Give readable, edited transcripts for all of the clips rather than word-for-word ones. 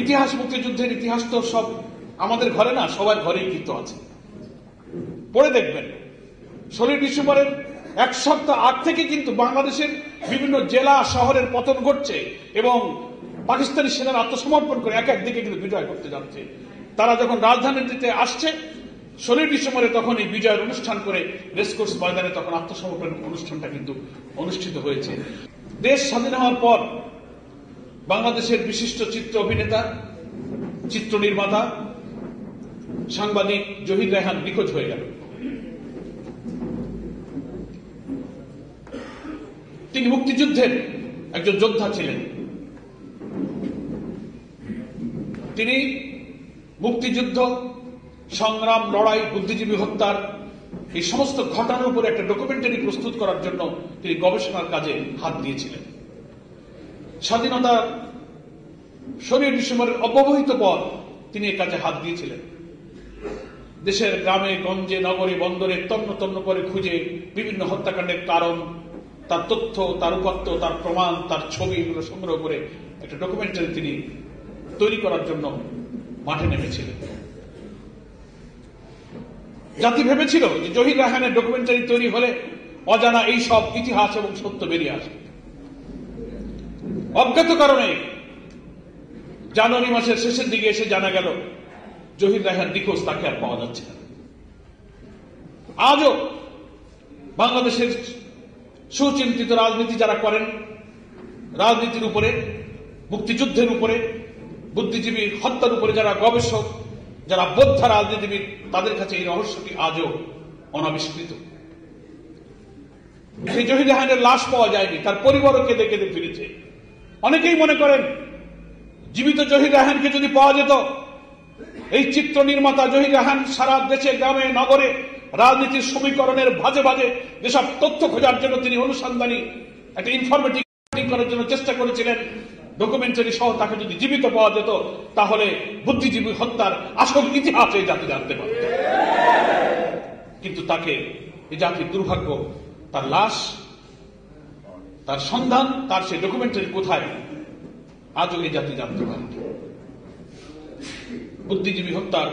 ইতিহাস, মুক্তিযুদ্ধের ইতিহাস তো সব আমাদের ঘরে না, সবার ঘরেই কিন্তু আছে। পড়ে দেখবেন 16 ডিসেম্বরের এক সপ্তাহ আগ থেকে কিন্তু বাংলাদেশের বিভিন্ন জেলা শহরের পতন ঘটছে এবং পাকিস্তানি সেনারা আত্মসমর্পণ করে এক দিকে কিন্তু বিজয় করতে যাচ্ছে। তারা যখন রাজধানীতে আসছে 16 ডিসেম্বরে, তখন এই বিজয়ের অনুষ্ঠান করে রেসকোর্স ময়দানে তখন আত্মসমর্পণ অনুষ্ঠানটা কিন্তু অনুষ্ঠিত হয়েছে। দেশ স্বাধীন হওয়ার পর বাংলাদেশের বিশিষ্ট চিত্র অভিনেতা, চিত্র নির্মাতা, সাংবাদিক জহির রায়হান নিখোঁজ হয়ে গেল। তিনি মুক্তিযুদ্ধের একজন যোদ্ধা ছিলেন। তিনি মুক্তিযুদ্ধ, সংগ্রাম, লড়াই, বুদ্ধিজীবী হত্যার এই সমস্ত ঘটনার উপরে একটা ডকুমেন্টারি প্রস্তুত করার জন্য তিনি গবেষণার কাজে হাত দিয়েছিলেন। স্বাধীনতার 16 ডিসেম্বরের অব্যবহিত পর তিনি এ কাজে হাত দিয়েছিলেন। দেশের গ্রামে গঞ্জে, নগরে, বন্দরে তন্ন তন্ন করে খুঁজে বিভিন্ন হত্যাকাণ্ডের কারণ, তার তথ্য, তার উপাত্ত, তার প্রমাণ, তার ছবি এগুলো সংগ্রহ করে একটা ডকুমেন্টারি তিনি তৈরি করার জন্য মাঠে নেমেছিলেন। জাতি ভেবেছিল যে জহির রায়হানের ডকুমেন্টারি তৈরি হলে অজানা এই সব ইতিহাস এবং সত্য বেরিয়ে আসবে। অজ্ঞাত কারণে জানুয়ারি মাসের শেষের দিকে এসে জানা গেল জহির রায়হান নিখোঁজ, তাকে আর পাওয়া যাচ্ছে না। আজও বাংলাদেশের সুচিন্তিত রাজনীতি যারা করেন, রাজনীতির উপরে, মুক্তিযুদ্ধের উপরে, বুদ্ধিজীবী হত্যার উপরে যারা গবেষক, যারা বোদ্ধা রাজনীতিবিদ, তাদের কাছে এই রহস্যটি আজও অনাবিষ্কৃত। সেই জহির রায়হানের লাশ পাওয়া যায়নি, তার পরিবারও কেঁদে কেঁদে ফিরেছে। অনেকেই মনে করেন জীবিত জহির রায়হানকে যদি পাওয়া যেত, এই চিত্র নির্মাতা জহির রায়হান সারা দেশে, গ্রামে, নগরে রাজনীতির সমীকরণের ভাজে ভাজে যেসব তথ্য খোঁজার জন্য তিনি অনুসন্ধানী একটা ইনফরমেটিভ করার জন্য চেষ্টা করেছিলেন, ডকুমেন্টারি সহ তাকে যদি জীবিত পাওয়া যেত, তাহলে বুদ্ধিজীবী হত্যার আসল ইতিহাস এই জাতি জানতে পারত। কিন্তু তাকে, এই জাতির দুর্ভাগ্য, তার লাশ, তার সন্ধান, তার সেই ডকুমেন্টারি কোথায়, আজও এই জাতি জানতে পারেনি। বুদ্ধিজীবী হত্যার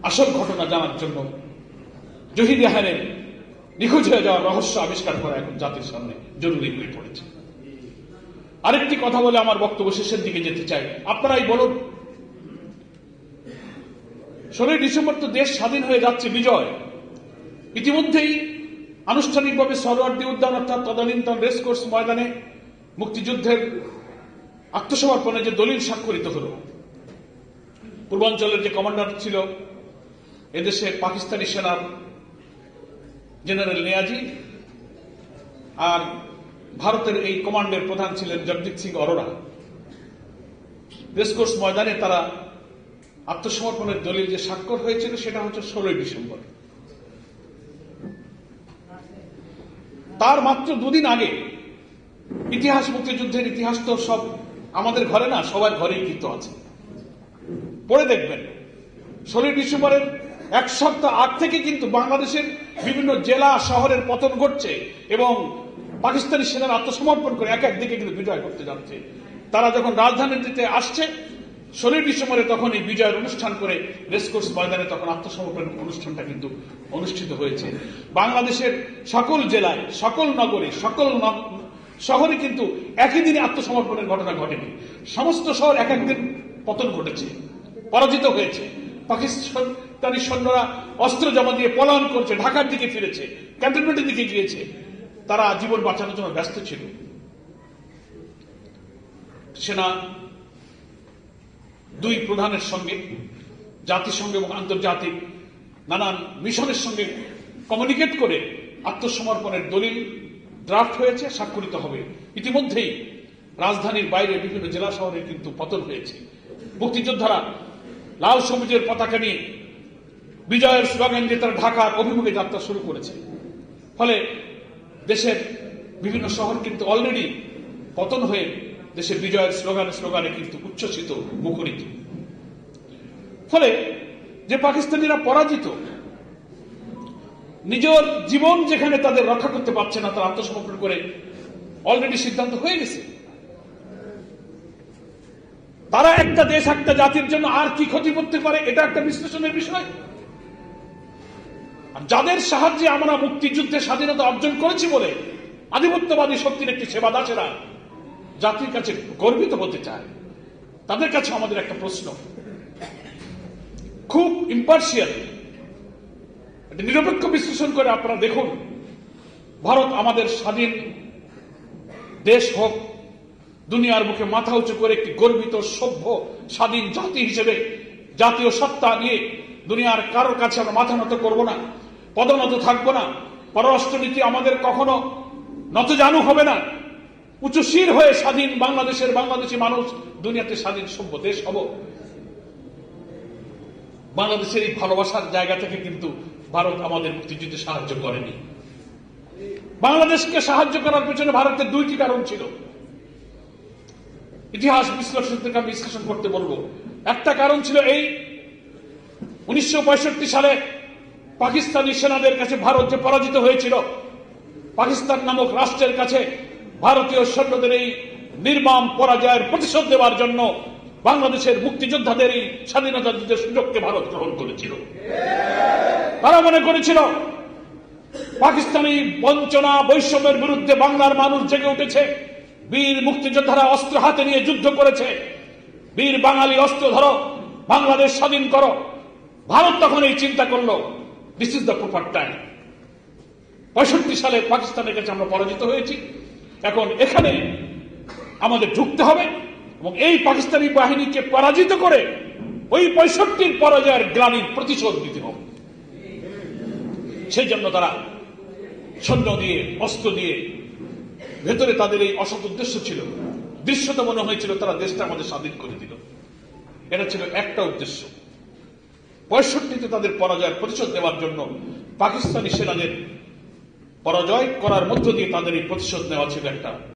আসল ঘটনা জানার জন্য জহির রায়হানের নিখোঁজ হয়ে যাওয়ার রহস্য আবিষ্কার করা এখন জাতির সামনে জরুরি হয়ে পড়েছে। আরেকটি কথা বলে আমার বক্তব্য শেষের দিকে যেতে চাই। আপনারাই বলুন, 16 ডিসেম্বর তো দেশ স্বাধীন হয়ে যাচ্ছে, বিজয়। ইতিমধ্যেই আনুষ্ঠানিকভাবে সরোয়ার্দী উদ্যান অর্থাৎ তদানীন্তন রেসকোর্স ময়দানে মুক্তিযুদ্ধের আত্মসমর্পণে যে দলিল স্বাক্ষরিত হল, পূর্বাঞ্চলের যে কমান্ডার ছিল এদেশে পাকিস্তানি সেনার জেনারেল নিয়াজি, আর ভারতের এই কমান্ডের প্রধান ছিলেন জগজিৎ সিং অরোরা। রেসকোর্স ময়দানে তারা আত্মসমর্পণের দলিল যে স্বাক্ষর হয়েছিল সেটা হচ্ছে 16 ডিসেম্বর। তার মাত্র দুদিন আগে ইতিহাস, মুক্তিযুদ্ধের ইতিহাস তো সব আমাদের ঘরে না, সবার ঘরেই কিন্তু আছে। পড়ে দেখবেন 16 ডিসেম্বরের এক সপ্তাহ আগ থেকে কিন্তু বাংলাদেশের বিভিন্ন জেলা শহরের পতন ঘটছে এবং পাকিস্তানি সেনারা আত্মসমর্পণ করে এক দিকে কিন্তু বিজয় করতে যাচ্ছে। তারা যখন রাজধানীতে আসছে 16 ডিসেম্বরে, তখন এই বিজয়ের অনুষ্ঠান করে রেসকোর্স ময়দানে তখন আত্মসমর্পণ অনুষ্ঠানটা কিন্তু অনুষ্ঠিত হয়েছে। বাংলাদেশের সকল জেলায়, সকল নগরে, সকল শহরে কিন্তু একই দিনে আত্মসমর্পণের ঘটনা ঘটেনি। সমস্ত শহর এক একদিন পতন ঘটেছে, পরাজিত হয়েছে। পাকিস্তানি সৈন্যরা অস্ত্র জমা দিয়ে পলায়ন করছে, ঢাকার দিকে ফিরেছে, ক্যান্টনমেন্টের দিকে গিয়েছে। তারা জীবন বাঁচানোর জন্য ব্যস্ত ছিল। সেনা দুই প্রধানের সঙ্গে, জাতিসংঘ এবং আন্তর্জাতিক নানান মিশনের সঙ্গে কমিউনিকেট করে আত্মসমর্পণের দলিল ড্রাফট হয়েছে, স্বাক্ষরিত হবে। ইতিমধ্যেই রাজধানীর বাইরে বিভিন্ন জেলা শহরে কিন্তু পতন হয়েছে। মুক্তিযোদ্ধারা লাল সবুজের পতাকা নিয়ে বিজয়ের স্লোগান দিয়ে তারা ঢাকার অভিমুখে যাত্রা শুরু করেছে। ফলে দেশের বিভিন্ন শহর কিন্তু অলরেডি পতন হয়ে দেশের বিজয়ের স্লোগানে কিন্তু উচ্ছ্বসিত, মুখরিত। ফলে যে পাকিস্তানিরা পরাজিত, নিজের জীবন যেখানে তাদের রক্ষা করতে পারছে না, তারা আত্মসমর্পণ করে অলরেডি সিদ্ধান্ত হয়ে গেছে। তারা একটা দেশ একটা জাতির জন্য আর কি ক্ষতি করতে পারে, এটা একটা বিশ্লেষণের বিষয়। আর যাদের সাহায্যে আমরা মুক্তিযুদ্ধে স্বাধীনতা অর্জন করেছি বলে আধিপত্যবাদী শক্তির একটি সেবা দাসেরা জাতির কাছে গর্বিত হতে চায়, তাদের কাছে আমাদের একটা প্রশ্ন, খুব ইম্পার্শিয়াল নিরপেক্ষ বিশ্লেষণ করে আপনারা দেখুন, ভারত আমাদের স্বাধীন দেশ হোক, দুনিয়ার মুখে মাথা উঁচু করে একটি গর্বিত সভ্য স্বাধীন জাতি হিসেবে জাতীয় সত্তা নিয়ে দুনিয়ার কারোর কাছে আমরা মাথা নত করব না, পদনত থাকবো না, পররাষ্ট্রনীতি আমাদের কখনো নতজানু হবে না, উঁচু শির হয়ে স্বাধীন বাংলাদেশের বাংলাদেশী মানুষ দুনিয়াতে স্বাধীন সভ্য দেশ হব। বাংলাদেশের এই ভালোবাসার জায়গা থেকে কিন্তু ভারত আমাদের মুক্তিযুদ্ধে সাহায্য করেনি। বাংলাদেশকে সাহায্য করার পেছনে ভারতের দুইটি কারণ ছিল, ইতিহাস বিশ্লেষণ থেকে আমি বিশ্লেষণ করতে বলবো। একটা কারণ ছিল এই 1965 সালে পাকিস্তানি সেনাদের কাছে ভারত যে পরাজিত হয়েছিল, পাকিস্তান নামক রাষ্ট্রের কাছে ভারতীয় সৈন্যদের এই নির্মম পরাজয়ের প্রতিশোধ দেওয়ার জন্য বাংলাদেশের মুক্তিযোদ্ধাদের এই স্বাধীনতা যুদ্ধের সুযোগকে ভারত গ্রহণ করেছিল। তারা মনে করেছিল পাকিস্তানি বঞ্চনা বৈষম্যের বিরুদ্ধে বাংলার মানুষ জেগে উঠেছে, বীর মুক্তিযোদ্ধারা অস্ত্র হাতে নিয়ে যুদ্ধ করেছে, বীর বাঙালি অস্ত্র ধরো, বাংলাদেশ স্বাধীন করো। ভারত তখন এই চিন্তা করলো, this is the proper time. 65 সালে পাকিস্তানের কাছে আমরা পরাজিত হয়েছি, এখন এখানে আমাদের ঢুকতে হবে এবং এই পাকিস্তানি বাহিনীকে পরাজিত করে ওই 65 পরাজয়ের গ্লানির প্রতিশোধ দিতে হবে। সেই জন্য তারা সৈন্য দিয়ে অস্ত্র দিয়ে, ভেতরে তাদের এই অসৎ উদ্দেশ্য ছিল, দৃশ্যত মনে হয়েছিল তারা দেশটা আমাদের স্বাধীন করে দিল। এটা ছিল একটা উদ্দেশ্য। 65 তাদের পরাজয়ের প্রতিশোধ দেওয়ার জন্য পাকিস্তানি সেনাদের পরাজয় করার মধ্য দিয়ে তাদের এই প্রতিশোধ নেওয়া ছিল একটা